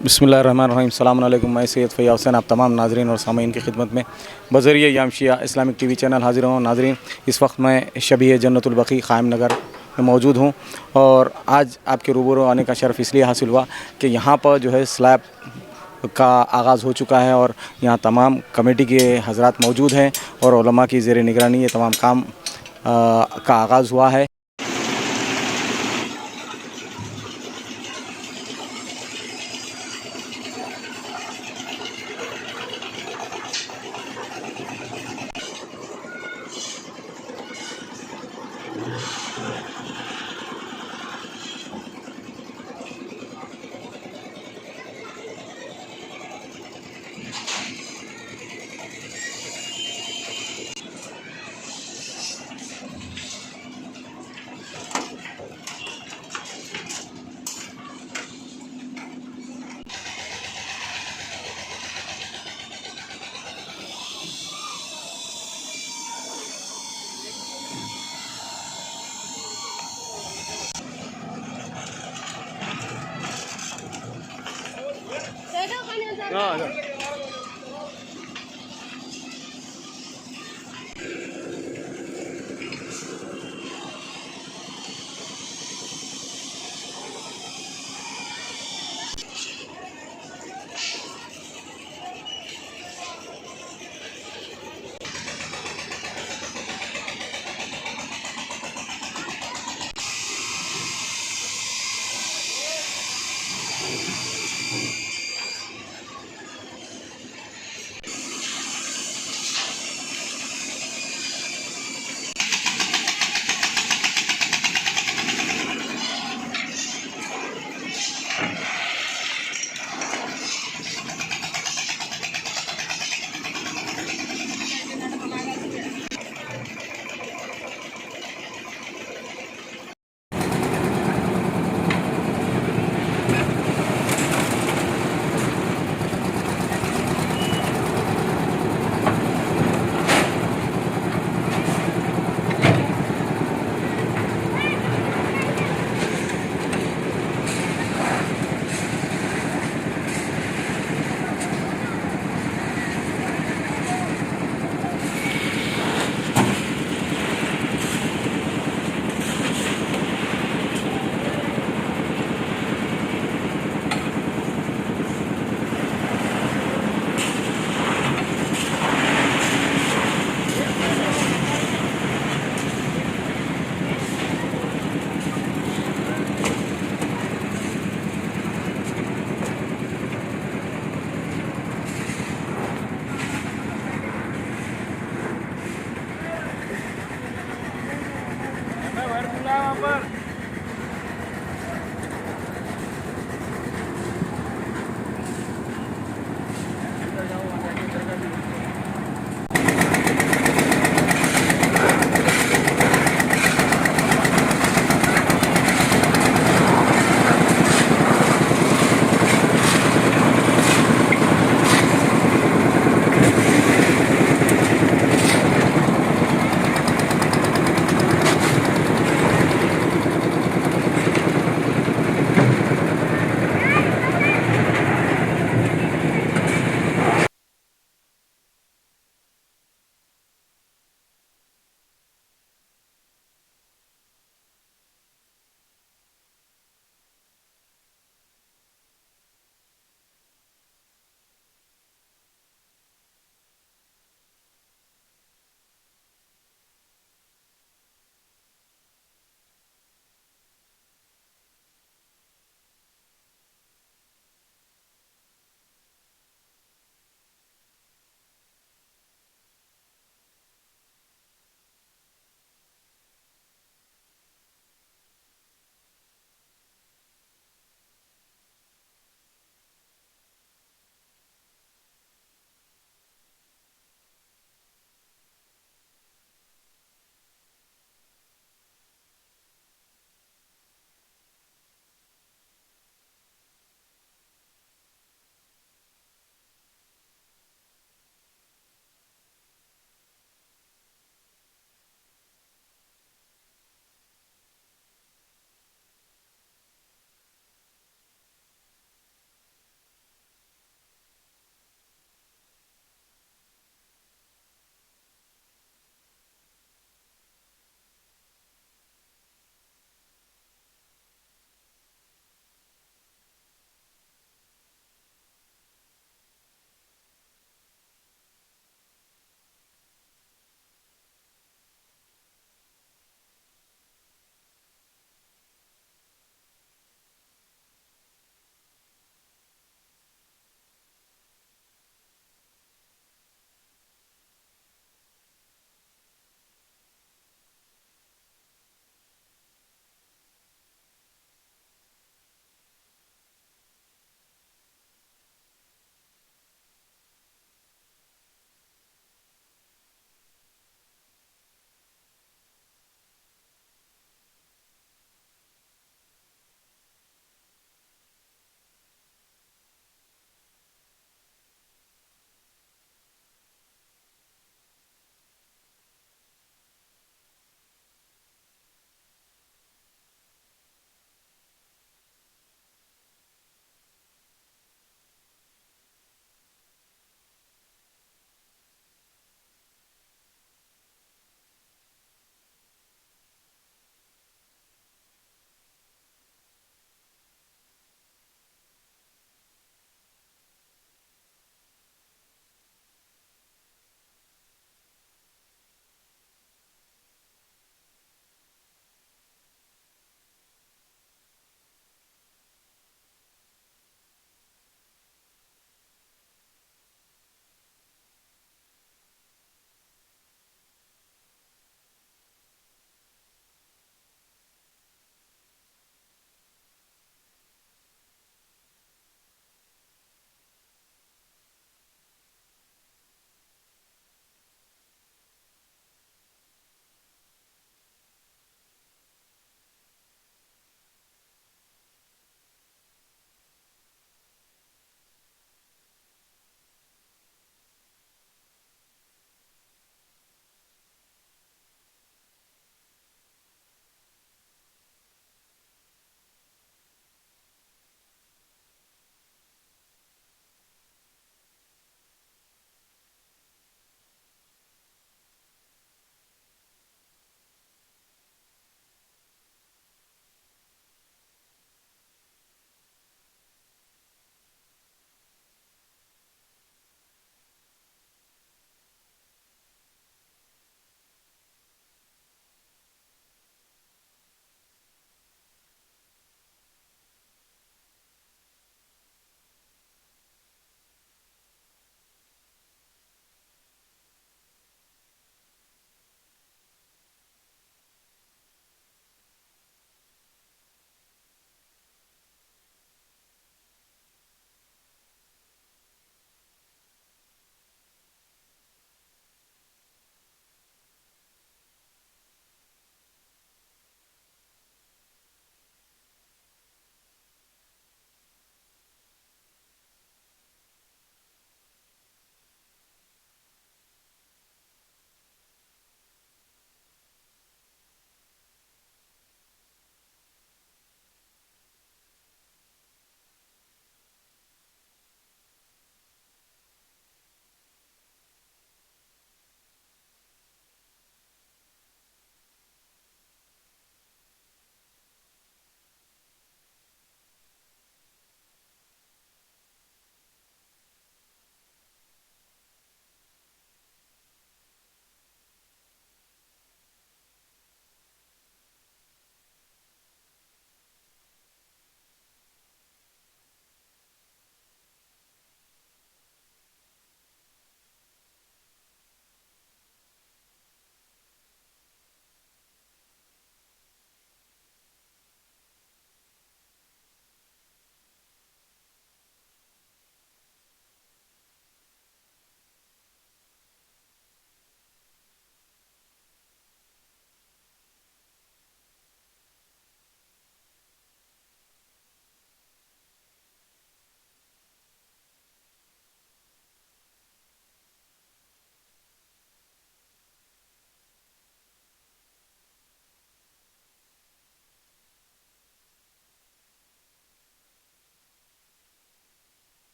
बिस्मिल्लाहिर्रहमानिर्रहीम। अस्सलाम वालेकुम। मैं सैयद फ़ैयाज़ हुसैन आप तमाम नाज़रीन और सामीन की खिदमत में बज़रिए यामशिया इस्लामिक टीवी चैनल हाज़िर हूँ। नाज़रीन, इस वक्त मैं शबीह जन्नतुल बक़ी क़ायम नगर में मौजूद हूँ और आज आपके रूबरू आने का शर्फ़ इसलिए हासिल हुआ कि यहाँ पर जो है स्लैब का आगाज़ हो चुका है और यहाँ तमाम कमेटी के हज़रात मौजूद हैं और उलमा की ज़ेर निगरानी ये तमाम काम का आगाज़ हुआ है।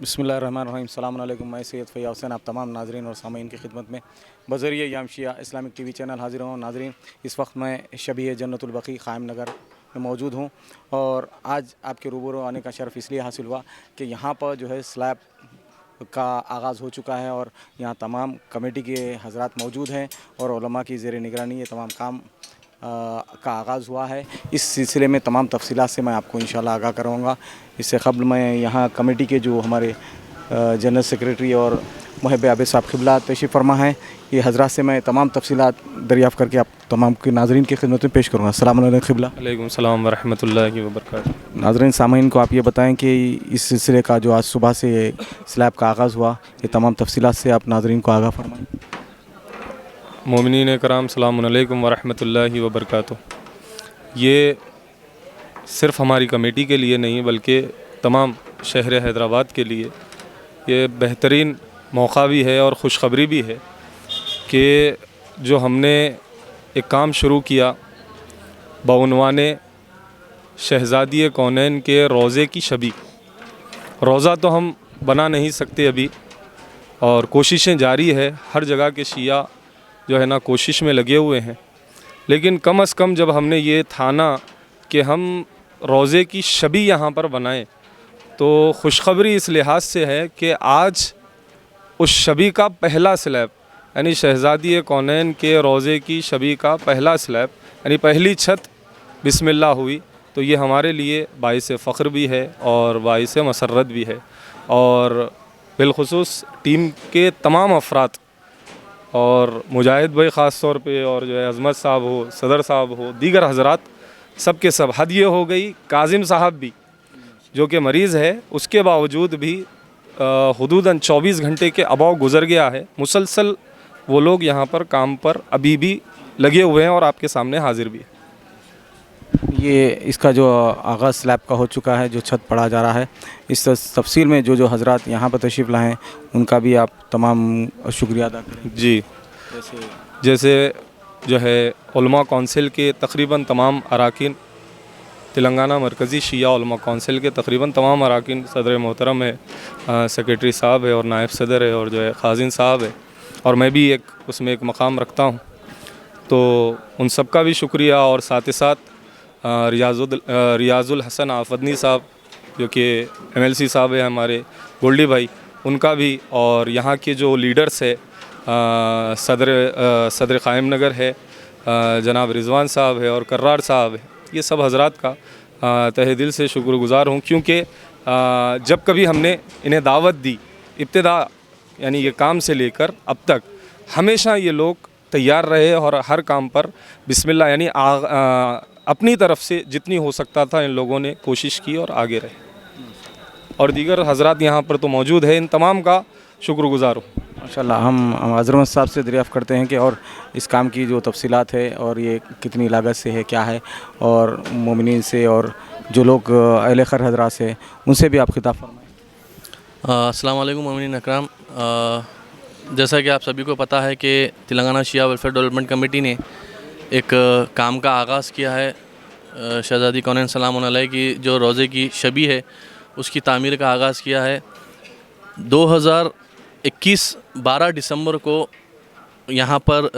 बिस्मिल्लाहिर्रहमानिर्रहीम। अस्सलाम वालेकुम। मैं सैयद फ़ैयाज़ हुसैन आप तमाम नाज़रीन और सामीन की खिदमत में बज़रिए यामशिया इस्लामिक टीवी चैनल हाज़िर हूँ। नाज़रीन, इस वक्त मैं शबीह जन्नतुल बक़ी क़ाइम नगर में मौजूद हूँ और आज आपके रूबरू आने का शर्फ़ इसलिए हासिल हुआ कि यहाँ पर जो है स्लैब का आगाज़ हो चुका है और यहाँ तमाम कमेटी के हज़रात मौजूद हैं और उलमा की ज़ेर निगरानी ये तमाम काम का आगाज़ हुआ है। इस सिलसिले में तमाम तफसीलात से मैं आपको इंशाल्लाह आगाह कराऊँगा। इससे क़ब्ल मैं यहाँ कमेटी के जो हमारे जनरल सेक्रेटरी और मुहब्बे आबिद साहब क़िबला तशरीफ़ फरमा हैं, ये हज़रात से मैं तमाम तफसीलात दरियाफ़्त करके आप तमाम के नाज़रीन की खिदमत में पेश करूँगा। अस्सलाम वालेकुम क़िबला। वालेकुम सलाम व रहमतुल्लाहि व बरकातुहू। नाज़रीन सामीन को आप ये बताएं कि इस सिलसिले का जो आज सुबह से स्लैब का आगाज़ हुआ, ये तमाम तफसीलात से आप नाज़रीन को आगाह फरमाएँ। मोमिनीन कराम सलामुन अलैकुम व रहमतुल्लाहि व बरकातुहू। ये सिर्फ़ हमारी कमेटी के लिए नहीं बल्कि तमाम शहर हैदराबाद के लिए ये बेहतरीन मौका भी है और ख़ुशख़बरी भी है कि जो हमने एक काम शुरू किया बउनवाने शहज़ादी कौनैन के रोज़े की शबी। रोज़ा तो हम बना नहीं सकते अभी और कोशिशें जारी है, हर जगह के शिया जो है ना कोशिश में लगे हुए हैं, लेकिन कम अज़ कम जब हमने ये ठाना कि हम रोज़े की शबी यहाँ पर बनाएं तो खुशखबरी इस लिहाज से है कि आज उस शबी का पहला स्लैब यानी शहज़ादी कौनैन के रोज़े की शबी का पहला स्लैब यानी पहली छत बिस्मिल्लाह हुई। तो ये हमारे लिए बाइस फ़ख्र भी है और बाइस मसरत भी है और बिलखुसूस टीम के तमाम अफराद और मुजाहिद भाई ख़ास तौर पे और जो है अज़मत साहब हो, सदर साहब हो, दीगर हज़रात सब के सब हद ये हो गई। काजिम साहब भी जो कि मरीज़ है उसके बावजूद भी हुदूदन 24 घंटे के अबाव गुज़र गया है, मुसलसल वो लोग यहाँ पर काम पर अभी भी लगे हुए हैं और आपके सामने हाजिर भी है। ये इसका जो आगाज़ स्लैब का हो चुका है, जो छत पड़ा जा रहा है, इस तफसील में जो हज़रात यहाँ पर तशरीफ़ लाए हैं उनका भी आप तमाम शुक्रिया अदा करें। जी, जैसे जो है उलमा कौंसिल के तकरीबन तमाम अराकीन, तेलंगाना मरकज़ी शिया उलमा कौंसिल के तकरीबन तमाम अराकीन, सदर मोहतरम है, सेक्रेटरी साहब है और नायब सदर है और जो है खाजिन साहब है और मैं भी उसमें एक मकाम रखता हूँ, तो उन सब का भी शुक्रिया। और साथ ही साथ रियाजुल हसन आफदनी साहब जो कि MLC साहब है हमारे गोल्डी भाई, उनका भी, और यहाँ के जो लीडर्स है सदर क़ाइम नगर है जनाब रिजवान साहब है और कर्रार साहब है, ये सब हज़रात का तहे दिल से शुक्रगुज़ार हूँ, क्योंकि जब कभी हमने इन्हें दावत दी इब्तिदा यानी ये काम से लेकर अब तक, हमेशा ये लोग तैयार रहे और हर काम पर बिस्मिल्लाह यानी अपनी तरफ से जितनी हो सकता था इन लोगों ने कोशिश की और आगे रहे। और दीगर हज़रात यहाँ पर तो मौजूद है, इन तमाम का शुक्रगुज़ार हूँ। माशाल्लाह, हम अज़मत साहब से दरियाफ़्त करते हैं कि और इस काम की जो तफसीलात है और ये कितनी लागत से है, क्या है, और मोमिनीन से और जो लोग अहले खैर हज़रात से उनसे भी आप खिताब फरमाएं। अस्सलाम वालेकुम मोमिनीन अकराम। जैसा कि आप सभी को पता है कि तेलंगाना शिया वेलफेयर डेवलपमेंट कमेटी ने एक काम का आगाज़ किया है। शहज़ादी कौनैन सलामुन अलैह की जो रोज़े की शबी है उसकी तामीर का आगाज़ किया है। 2021 12 दिसंबर को यहाँ पर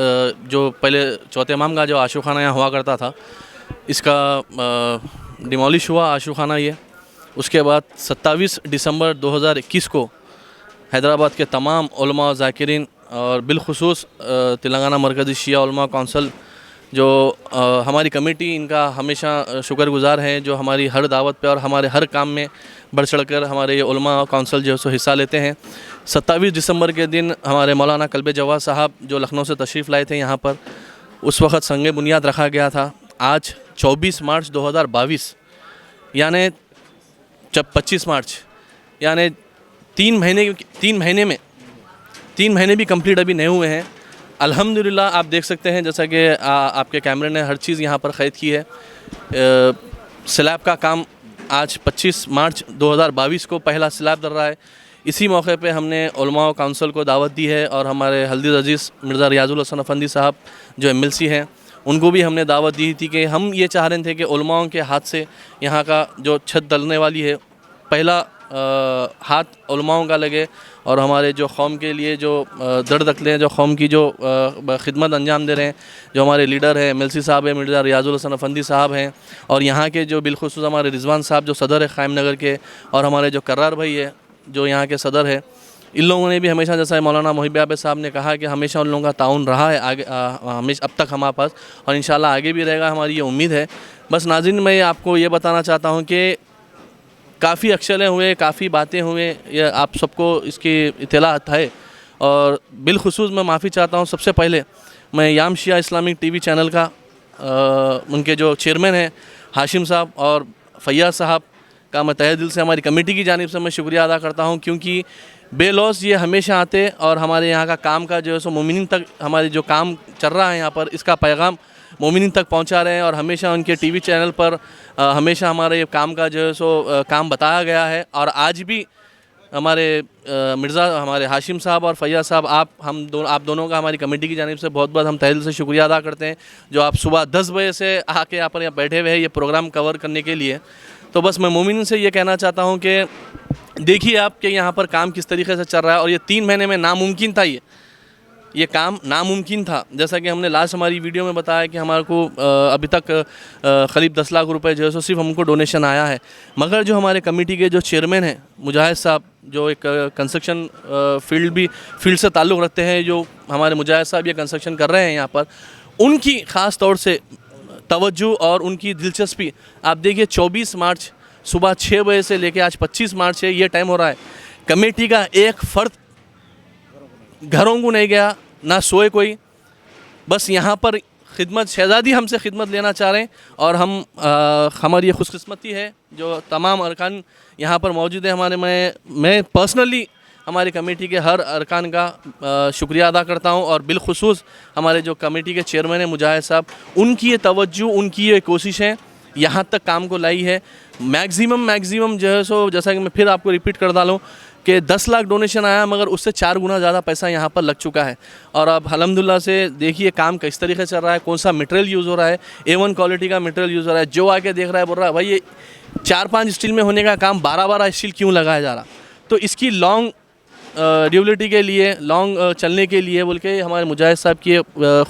जो पहले चौथे इमाम का जो आशूखाना यहाँ हुआ करता था, इसका डिमोलिश हुआ आशूखाना ये। उसके बाद 27 दिसंबर 2021 को हैदराबाद के तमाम उलमा ज़ाकिरीन और बिलखुसूस तेलंगाना मरकज़ी शिया उलमा कौंसिल जो हमारी कमेटी, इनका हमेशा शुक्रगुज़ार हैं, जो हमारी हर दावत पे और हमारे हर काम में बढ़ चढ़ कर हमारे ये उलमा कौंसिल जो है सो हिस्सा लेते हैं। 27 दिसंबर के दिन हमारे मौलाना कल्बे जवाद साहब जो लखनऊ से तशरीफ़ लाए थे यहाँ पर, उस वक़्त संग बुनियाद रखा गया था। आज 24 मार्च 2022 यानी जब 25 मार्च यानी 3 महीने भी कंप्लीट अभी नहीं हुए हैं। अल्हम्दुलिल्लाह आप देख सकते हैं, जैसा कि आपके कैमरे ने हर चीज़ यहाँ पर ख़ैद की है। स्लैब का काम आज 25 मार्च 2022 को पहला स्लैब डल रहा है। इसी मौके पे हमने उलमा काउंसिल को दावत दी है और हमारे हल्दी अजीज़ मिर्ज़ा रियाजुल हसन अफंदी साहब जो MLC हैं, उनको भी हमने दावत दी थी कि हम ये चाह रहे थे कि उलमाओं के हाथ से यहाँ का जो छत डलने वाली है, पहला ہاتھ علماؤں کا لگے اور ہمارے جو قوم کے لیے جو درد رکھتے ہیں، جو قوم کی جو خدمت انجام دے رہے ہیں، جو ہمارے لیڈر ہیں ملسی صاحب ہیں، مرزا ریاض الحسن افندی صاحب ہیں، اور یہاں کے جو بالخصوص ہمارے رضوان صاحب جو صدر ہے قائم نگر کے، اور ہمارے جو کرار بھائی ہے جو یہاں کے صدر ہے، ان لوگوں نے بھی ہمیشہ، جیسا مولانا محب عابد صاحب نے کہا کہ ہمیشہ ان لوگوں کا تعاون رہا ہے آگے ہمیشہ اب تک ہمارے پاس، اور انشاءاللہ آگے بھی رہے گا، ہماری یہ امید ہے۔ بس ناظرین، میں آپ کو یہ بتانا چاہتا ہوں کہ کافی اکشلیں ہوئے، کافی باتیں ہوئے، یہ آپ سب کو اس کی اطلاعات ہے، اور بالخصوص میں معافی چاہتا ہوں۔ سب سے پہلے میں یام شیعہ اسلامک ٹی وی چینل کا ان کے جو چیئرمین ہیں ہاشم صاحب اور فیاض صاحب کا میں تہہ دل سے ہماری کمیٹی کی جانب سے میں شکریہ ادا کرتا ہوں، کیونکہ بے لوث یہ ہمیشہ آتے اور ہمارے یہاں کا کام کا جو ہے سو مومنین تک، ہمارے جو کام چل رہا ہے یہاں پر، اس کا پیغام مومنین تک پہنچا رہے ہیں، اور ہمیشہ ان کے ٹی وی چینل پر ہمیشہ ہمارے کام کا جو ہے سو کام بتایا گیا ہے۔ اور آج بھی ہمارے ہمارے ہاشم صاحب اور فیاض صاحب، آپ دونوں کا ہماری کمیٹی کی جانب سے بہت بہت ہم تہہ دل سے شکریہ ادا کرتے ہیں، جو آپ صبح 10 بجے سے آ کے یہاں پر بیٹھے ہوئے ہیں یہ پروگرام کور کرنے کے لیے۔ تو بس میں مومنین سے یہ کہنا چاہتا ہوں کہ دیکھیے آپ کہ یہاں پر کام کس طریقے سے چل رہا ہے، اور یہ 3 مہینے میں ناممکن تھا، یہ کام ناممکن تھا، جیسا کہ ہم نے لاسٹ ہماری ویڈیو میں بتایا کہ ہمارے کو ابھی تک قریب 10 لاکھ روپے جو ہے سو صرف ہم کو ڈونیشن آیا ہے، مگر جو ہمارے کمیٹی کے جو چیئرمین ہیں مجاہد صاحب، جو ایک کنسٹرکشن فیلڈ سے تعلق رکھتے ہیں، جو ہمارے مجاہد صاحب یہ کنسٹرکشن کر رہے ہیں یہاں پر، ان کی خاص طور سے توجہ اور ان کی دلچسپی، آپ دیکھیے 24 مارچ صبح 6 بجے سے لے کے آج 25 مارچ ہے، یہ ٹائم ہو رہا ہے، کمیٹی کا ایک فرد گھروں کو نہیں گیا، نہ سوئے کوئی، بس یہاں پر خدمت، شہزادی ہم سے خدمت لینا چاہ رہے ہیں، اور ہماری یہ خوش قسمتی ہے جو تمام ارکان یہاں پر موجود ہیں ہمارے۔ میں پرسنلی ہماری کمیٹی کے ہر ارکان کا شکریہ ادا کرتا ہوں، اور بالخصوص ہمارے جو کمیٹی کے چیئرمین ہیں مجاہد صاحب، ان کی یہ توجہ، ان کی یہ کوششیں یہاں تک کام کو لائی ہے۔ میکزیمم جو ہے سو، جیسا کہ میں پھر آپ کو ریپیٹ کر ڈالوں کہ 10 لاکھ ڈونیشن آیا، مگر اس سے 4 گنا زیادہ پیسہ یہاں پر لگ چکا ہے، اور اب الحمدللہ سے دیکھیے کام کس طریقے سے چل رہا ہے، کون سا مٹیریل یوز ہو رہا ہے، A1 کوالٹی کا مٹیریل یوز ہو رہا ہے۔ جو آ کے دیکھ رہا ہے بول رہا ہے بھائی یہ 4-5 اسٹیل میں ہونے کا کام 12 اسٹیل کیوں لگایا جا رہا، تو اس کی لانگ ڈیوریبلٹی کے لیے، لانگ چلنے کے لیے بول کے ہمارے مجاہد صاحب کی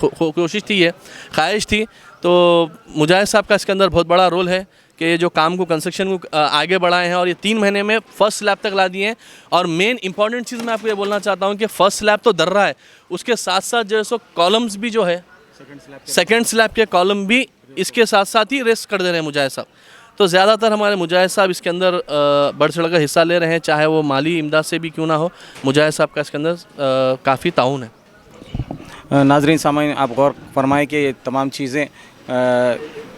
کوشش تھی، یہ خواہش تھی، تو مجاہد صاحب کا اس کے اندر بہت بڑا رول ہے کہ یہ جو کام کو، کنسٹرکشن کو آگے بڑھائے ہیں، اور یہ 3 مہینے میں فرسٹ سلیب تک لا دیے ہیں۔ اور مین امپورٹنٹ چیز میں آپ کو یہ بولنا چاہتا ہوں کہ فرسٹ سلیب تو در رہا ہے، اس کے ساتھ ساتھ جو ہے سو کالمز بھی جو ہے سیکنڈ سلیب کے کالم بھی اس کے ساتھ ساتھ ہی ریسٹ کر دے رہے ہیں مجاہد صاحب۔ تو زیادہ تر ہمارے مجاہد صاحب اس کے اندر بڑھ چڑھ کر حصہ لے رہے ہیں، چاہے وہ مالی امداد سے بھی کیوں نہ ہو، مجاہد صاحب کا اس کے اندر کافی تعاون ہے۔ ناظرین سامعین، آپ غور فرمائیں کہ یہ تمام چیزیں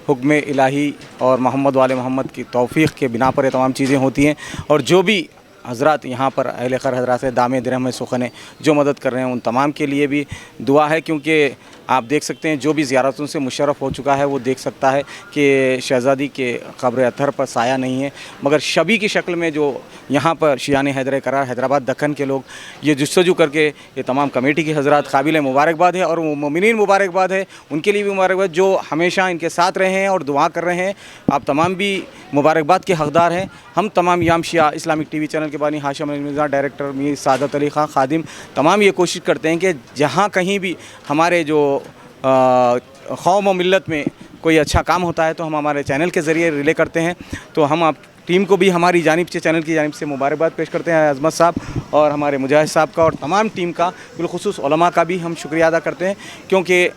حکم الہی اور محمد وال محمد کی توفیق کے بنا پر یہ تمام چیزیں ہوتی ہیں، اور جو بھی حضرات یہاں پر اہل خیر حضرات دامِ درہم سخن جو مدد کر رہے ہیں، ان تمام کے لیے بھی دعا ہے، کیونکہ آپ دیکھ سکتے ہیں جو بھی زیارتوں سے مشرف ہو چکا ہے وہ دیکھ سکتا ہے کہ شہزادی کے قبر اطہر پر سایہ نہیں ہے، مگر شبی کی شکل میں جو یہاں پر شیعان حیدر قرار حیدرآباد دکن کے لوگ یہ جستجو کر کے، یہ تمام کمیٹی کے حضرات قابل مبارکباد ہے، اور وہ مومنین مبارکباد ہے، ان کے لیے بھی مبارکباد جو ہمیشہ ان کے ساتھ رہے ہیں اور دعا کر رہے ہیں۔ آپ تمام بھی مبارکباد کے حقدار ہیں۔ ہم تمام یام شیعہ اسلامک ٹی وی چینل کے بانی ہاشم علی مرزا، ڈائریکٹر میر سعادت علی خان خادم، تمام یہ کوشش کرتے ہیں کہ جہاں کہیں بھی ہمارے جو قوم و ملت میں کوئی اچھا کام ہوتا ہے تو ہم ہمارے چینل کے ذریعے ریلے کرتے ہیں۔ تو ہم آپ ٹیم کو بھی ہماری جانب سے، چینل کی جانب سے مبارکباد پیش کرتے ہیں، عظمت صاحب اور ہمارے مجاہد صاحب کا، اور تمام ٹیم کا، بالخصوص علماء کا بھی ہم شکریہ ادا کرتے ہیں، کیونکہ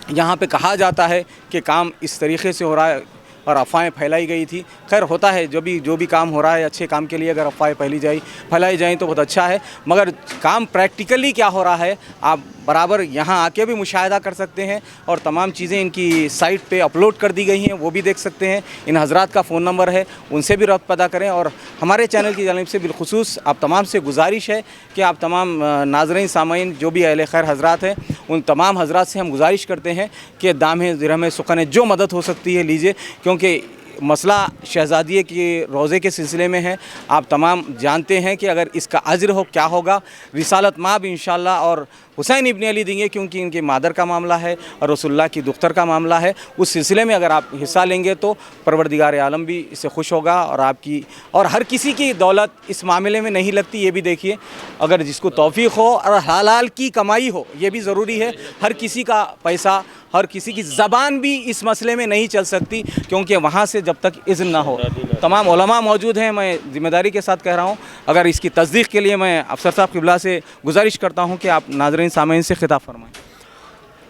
یہاں پہ کہا جاتا ہے کہ کام اس طریقے سے ہو رہا ہے، اور افواہیں پھیلائی گئی تھی۔ خیر ہوتا ہے، جو بھی کام ہو رہا ہے اچھے کام کے لیے اگر افواہیں پھیلائی جائیں تو بہت اچھا ہے، مگر کام پریکٹیکلی کیا ہو رہا ہے آپ برابر یہاں آ کے بھی مشاہدہ کر سکتے ہیں، اور تمام چیزیں ان کی سائٹ پہ اپلوڈ کر دی گئی ہیں، وہ بھی دیکھ سکتے ہیں۔ ان حضرات کا فون نمبر ہے، ان سے بھی رابطہ پتہ کریں، اور ہمارے چینل کی جانب سے بالخصوص آپ تمام سے گزارش ہے کہ آپ تمام ناظرین سامعین جو بھی اہل خیر حضرات ہیں، ان تمام حضرات سے ہم گزارش کرتے ہیں کہ دامِ درہم سخن جو مدد ہو سکتی ہے لیجیے، کیونکہ مسئلہ شہزادیے کی روزے کے سلسلے میں ہے۔ آپ تمام جانتے ہیں کہ اگر اس کا اجر ہو کیا ہوگا، رسالت مآب انشاءاللہ اور हुसैन इब्न अली देंगे, क्योंकि इनकी मादर का मामला है और रसूलुल्लाह की दुख्तर का मामला है। उस सिलसिले में अगर आप हिस्सा लेंगे तो परवरदिगार आलम भी इससे खुश होगा और आपकी और हर किसी की दौलत इस मामले में नहीं लगती, ये भी देखिए। अगर जिसको तौफीक हो और हलाल की कमाई हो, ये भी ज़रूरी है। हर किसी का पैसा, हर किसी की ज़बान भी इस मसले में नहीं चल सकती, क्योंकि वहाँ से जब तक इज़्न ना हो। तमाम उलमा मौजूद हैं, मैं ज़िम्मेदारी के साथ कह रहा हूँ। अगर इसकी तस्दीक के लिए मैं अफसर साहब क़िबला से गुजारिश करता हूँ कि आप नाज़रीन सामीन से खिताब फरमाएँ।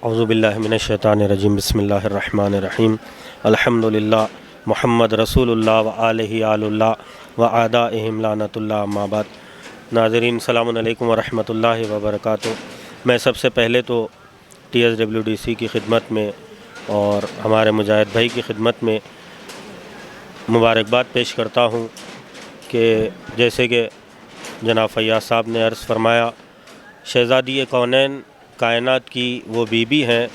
औज़ु बिल्लाहि मिनश्शैतानिर्रजीम, बिस्मिल्लाहिर्रहमानिर्रहीम, अल्हम्दुलिल्लाह मुहम्मद रसूलुल्लाह व आलिहि आलुल्लाह व आदाइहिम लानतुल्लाह अम्मा बाद। नाज़रीन सलामुन अलैकुम व रहमतुल्लाहि व बरकातुहू। मैं सबसे पहले तो TSWDC की खिदमत में और हमारे मुजाहिद भाई की खिदमत में मुबारकबाद पेश करता हूँ कि जैसे कि जनाब फैयाज़ साहब ने अर्ज़ फरमाया, शहज़ादी कौनैन कायनात की वो बीबी हैं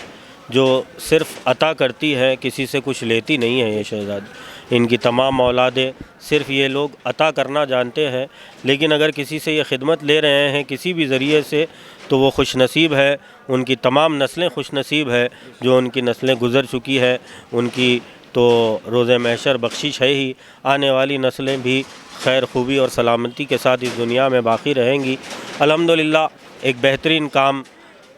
जो सिर्फ़ अता करती है, किसी से कुछ लेती नहीं है। ये शहज़ादी, इनकी तमाम औलादें सिर्फ़ ये लोग अता करना जानते हैं, लेकिन अगर किसी से ये खिदमत ले रहे हैं किसी भी ज़रिए से तो वो खुश नसीब है। उनकी तमाम नस्लें खुश नसीब है, जो उनकी नस्लें गुज़र चुकी है उनकी तो रोज़े महशर बख्शिश है ही, आने वाली नस्लें भी खैर खूबी और सलामती के साथ इस दुनिया में बाकी रहेंगी। अल्हम्दुलिल्लाह एक बेहतरीन काम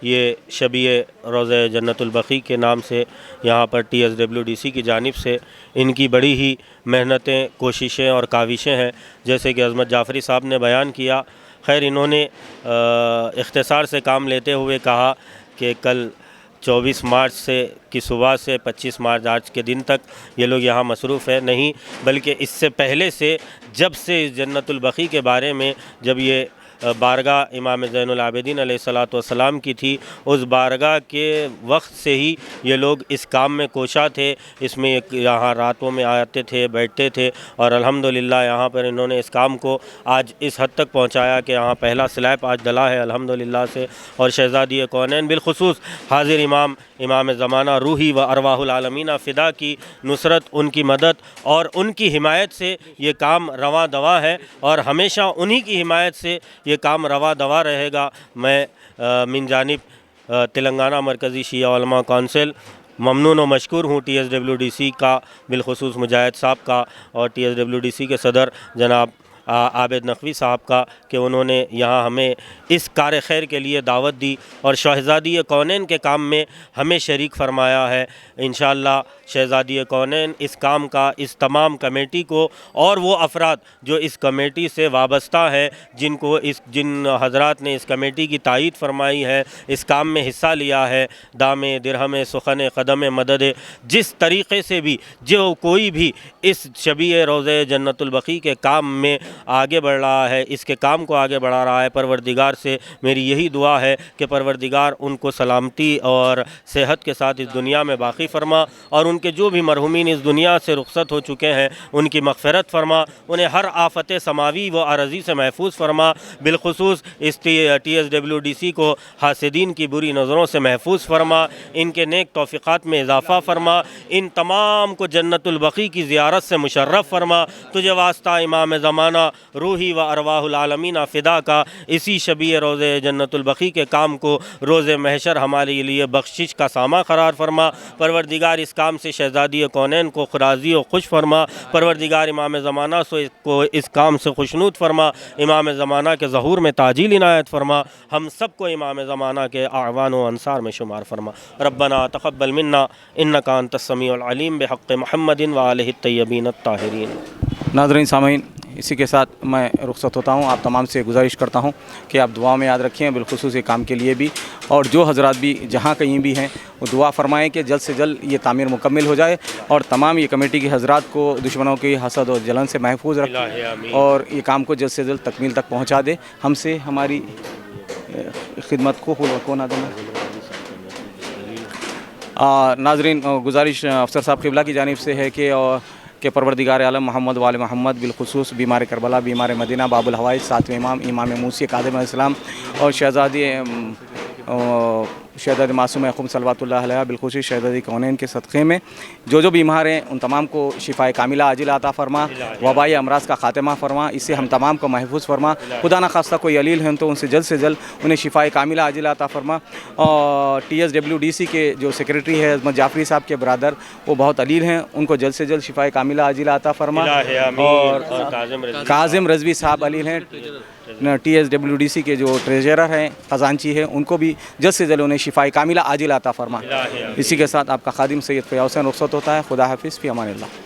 ये शबीए रोज़े जन्नतुल बक़ी के नाम से यहाँ पर TSWDC की जानिब से इनकी बड़ी ही मेहनतें, कोशिशें और काविशें हैं। जैसे कि अज़मत जाफ़री साहब ने बयान किया, खैर इन्होंने इख्तिसार से काम लेते हुए कहा कि कल 24 मार्च से की सुबह से 25 मार्च आज के दिन तक ये लोग यहाँ मसरूफ़ है। नहीं, बल्कि इससे पहले से, जब से इस जन्नतुल बक़ी के बारे में जब ये बारगाह इमाम ज़ैनुल आबिदीन अलैहिस्सलातु वस्सलाम की थी, उस बारगाह के वक्त से ही ये लोग इस काम में कोशा थे। इसमें यहाँ रातों में आते थे, बैठते थे और अल्हम्दुलिल्लाह यहाँ पर इन्होंने इस काम को आज इस हद तक पहुँचाया कि यहाँ पहला स्लैब आज डला है अल्हम्दुलिल्लाह से। और शहज़ादी कौनैन बिलखुसूस हाज़िर इमाम ज़माना रूही व अरवाहुल आलमीना फ़िदा की नुसरत, उनकी मदद और उनकी हिमायत से ये काम रवां दवा है और हमेशा उन्हीं की हिमायत से ये काम रवा दवा रहेगा। मैं मिन जानिब तेलंगाना मरकज़ी शिया उलमा कौंसिल ममनून व मशकूर हूँ TSWDC का, बिलखुसूस मुजाहिद साहब का और TSWDC के सदर जनाब आबिद नकवी साहब का, कि उन्होंने यहाँ हमें इस कार खैर के लिए दावत दी और शहज़ादी कौनैन के काम में हमें शरीक फरमाया है। इंशाअल्लाह शहज़ादी कौनैन इस काम का, इस तमाम कमेटी को और वो अफराद जो इस कमेटी से वाबस्ता है, जिन हज़रात ने इस कमेटी की तायीद फरमाई है, इस काम में हिस्सा लिया है, दामे दिरहम सुखन क़दम मदद, जिस तरीक़े से भी जो कोई भी इस शबीए रोज़े जन्नतुल बक़ी के काम में आगे बढ़ रहा है, इसके काम को आगे बढ़ा रहा है, परवरदिगार से मेरी यही दुआ है कि परवरदिगार उनको सलामती और सेहत के साथ इस दुनिया में बाकी फरमा और उनके जो भी मरहुमीन इस दुनिया से रुखसत हो चुके हैं उनकी मग़फ़िरत फरमा, उन्हें हर आफ़त समावी व अरज़ी से महफूज फरमा। बिलखुसूस इस TSWDC को हासिदीन की बुरी नज़रों से महफूज फरमा, इनके नेक तौफ़ीक़ात में इजाफ़ा फरमा, इन तमाम को जन्नतुल बक़ी की ज़ियारत से मुशर्रफ़ फरमा। तुझे वास्ता इमाम ज़माना रूही व अरवाहुल आलमीना फ़िदा का, इसी शबीए रोज़े जन्नतुल बक़ी के काम को रोज़े महशर हमारे लिए बख्शिश का सामा करार फरमा। परवरदिगार इस काम से शहज़ादी कौनैन को राज़ी और खुश फरमा। परवरदिगार इमाम ज़माना को इस काम से खुशनूद फरमा। इमाम ज़माना के ज़हूर में ताजील इनायत फरमा। हम सब को इमाम ज़माना के आवान व अंसार में शुमार फरमा। रब्बना तक़ब्बल मिन्ना इन्नका अंतस समीउल अलीम बिहक़्क़ि मुहम्मदिन व आलिहि त्तय्यबीन अत्ताहिरीन। नाज़रीन सामीन, इसी के साथ मैं रुखसत होता हूँ। आप तमाम से गुजारिश करता हूँ कि आप दुआ में याद रखें, बिलखुसूस ये काम के लिए भी, और जो हज़रात भी जहाँ कहीं भी हैं वो दुआ फरमाएँ कि जल्द से जल्द ये तामीर मुकम्मल हो जाए और तमाम ये कमेटी के हज़रात को दुश्मनों की हसद और जलन से महफूज रखें और ये काम को जल्द से जल्द तकमील तक पहुँचा दे। हमसे हमारी खिदमत को ना देना। नाज़रीन, गुजारिश अफसर साहब क़िबला की जानिब से है कि परवरदिगार आलम मोहम्मद वाले मोहम्मद बिलखुसूस बीमार करबला, बीमार मदीना, बाबुल हवाइज, सातवें इमाम मूसी काज़िम अलैहिस्सलाम और शहज़ादी शहज़ाद मासूम यकूम सल्लल्लाहु अलैहि बिलखुसूस शहज़ादी कौनैन के सदक़े में जो बीमार हैं उन तमाम को शिफा कामिला आजिला अता फरमा, वबाई अमराज का ख़ात्मा फरमा, इससे हम तमाम को महफूज फरमा। खुदा न खास्ता कोई अलील हैं तो उनसे जल्द से जल्द उन्हें शिफा कामिला आजिला अता फरमा। और TSWDC के जो सेक्रेटरी है अज़मत जाफ़री साहब के ब्रदर, वो बहुत अलील हैं, उनको जल्द से जल्द शिफा कामिला आजिला अता फरमा। और काज़िम रज़वी साहब अलील हैं, TSWDC के जो ट्रेजरर हैं, ख़जानची हैं, उनको भी जल्द से जल्द उन्हें शिफा कामिला आजिला अता फरमा। इसी के साथ आपका खादिम सैयद फ़िया हुसैन रुख़्सत होता है। खुदा हाफ़िज़, फ़ी अमान अल्लाह।